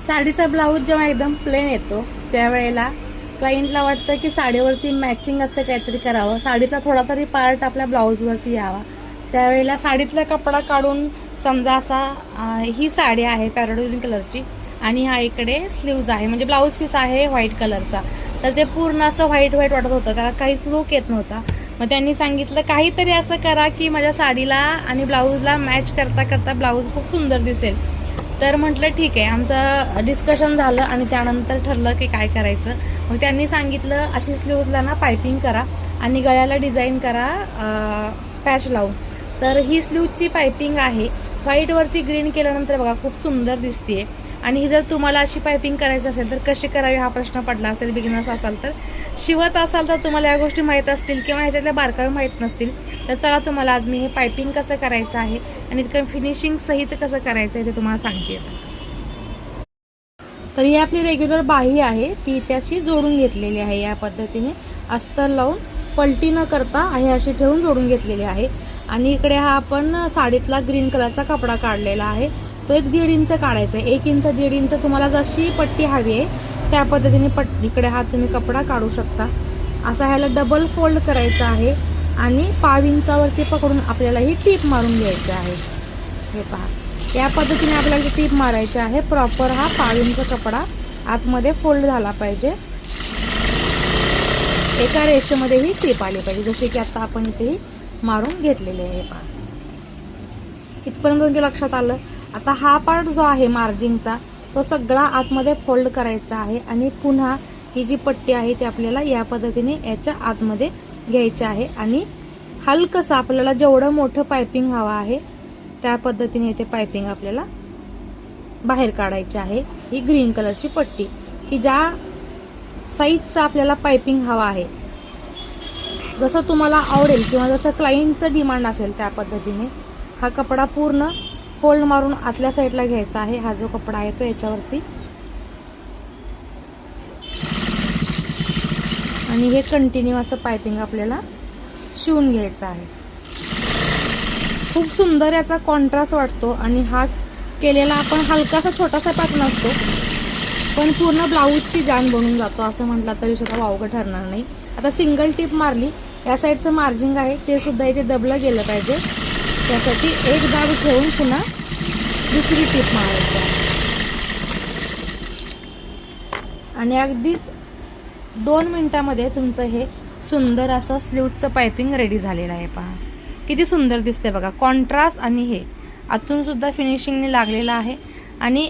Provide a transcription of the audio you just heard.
साडीचा ब्लाऊज जेव्हा एकदम प्लेन येतो त्यावेळेला क्लायंटला वाटतं की साडीवरती मॅचिंग असं काहीतरी करावं, साडीचा थोडा तरी पार्ट आपल्या ब्लाऊजवरती यावा. त्यावेळेला साडीतला कपडा काढून समजा असा ही साडी आहे पॅरोट ग्रीन कलरची आणि हा इकडे स्लीव्ज आहे, म्हणजे ब्लाऊज पीस आहे व्हाईट कलरचा. तर ते पूर्ण असं व्हाईट व्हाईट वाटत होतं, त्याला काहीच लूक येत नव्हता. मग त्यांनी सांगितलं काहीतरी असं करा की माझ्या साडीला आणि ब्लाऊजला मॅच करता करता ब्लाऊज खूप सुंदर दिसेल. तर म्हटलं ठीक आहे. आमचं डिस्कशन झालं आणि त्यानंतर ठरलं की काय करायचं. मग त्यांनी सांगितलं अशी स्लीव्जला ना पायपिंग करा आणि गळ्याला डिझाईन करा पॅच लावून. तर ही स्लीवची पायपिंग आहे, व्हाईटवरती ग्रीन केल्यानंतर बघा खूप सुंदर दिसते. आणि ही जर तुम्हाला अशी पायपिंग करायची असेल तर कशी करावी हा प्रश्न पडला असेल बिगिनर्स असाल तर. शिवत असाल तर तुम्हाला या गोष्टी माहीत असतील किंवा ह्याच्यातल्या बारकावे माहीत नसतील तर चला तुम्हाला आज मी हे पायपिंग कसं करायचं आहे आणि इतकं फिनिशिंग सहित कसं करायचं आहे ते तुम्हाला सांगते. तर ही आपली रेग्युलर बाही आहे ती त्याशी जोडून घेतलेली आहे. या पद्धतीने अस्तर लावून पलटी न करता हे अशी ठेवून जोडून घेतलेली आहे. आणि इकडे हा आपण साडीतला ग्रीन कलरचा कपडा काढलेला आहे, तो 1.5 इंच काढायचा आहे. 1 इंच 1.5 इंच तुम्हाला जशी पट्टी हवी आहे त्या पद्धतीने इकडे हा तुम्ही कपडा काढू शकता. असा ह्याला डबल फोल्ड करायचा आहे आणि 1/2 इंचावरती पकडून आपल्याला ही टीप मारून घ्यायची आहे. हे पहा, या पद्धतीने आपल्याला टीप मारायची आहे. प्रॉपर हा 1/2 इंच कपडा आतमध्ये फोल्ड झाला पाहिजे. एका रेषेमध्ये ही टीप आली पाहिजे, जसे की आता आपण इथे मारून घेतलेले आहे. पहा, इथपर्यंत तुमच्या लक्षात आलं. आता हा पार्ट जो आहे मार्जिनचा तो सगळा आतमध्ये फोल्ड करायचा आहे आणि पुन्हा ही जी पट्टी आहे ती आपल्याला या पद्धतीने याच्या आतमध्ये घ्यायची आहे. आणि हलकंसं आपल्याला जेवढं मोठं पायपिंग हवं आहे त्या पद्धतीने इथे पायपिंग आपल्याला बाहेर काढायची आहे. ही ग्रीन कलरची पट्टी की ज्या साईजचा आपल्याला पायपिंग हवा आहे, जसं तुम्हाला आवडेल किंवा जसं क्लायंटचं डिमांड असेल त्या पद्धतीने हा कपडा पूर्ण फोल्ड मारून आतल्या साईडला घ्यायचा आहे. हा जो कपडा आहे तो याच्यावरती, आणि हे कंटिन्यू असं पायपिंग आपल्याला शिवून घ्यायचं आहे. खूप सुंदर याचा कॉन्ट्रास्ट वाटतो आणि हा केलेला आपण हलकासा छोटासा पॅटर्न असतो पण पूर्ण ब्लाऊजची जान बनून जातो असं म्हटलं तरी सुद्धा वावगं ठरणार नाही. आता सिंगल टिप मारली, या साईडचं मार्जिंग आहे ते सुद्धा इथे दबलं गेलं पाहिजे. त्यासाठी एक दाब ठेवून पुन्हा दुसरी टिप मारायची आहे. आणि अगदीच 2 मिनिटामध्ये तुमचं हे सुंदर असं स्लीवचं पायपिंग रेडी झालेलं आहे. पहा किती सुंदर दिसते बघा, कॉन्ट्रास्ट आणि हे आतून सुद्धा फिनिशिंगने लागलेलं आहे. आणि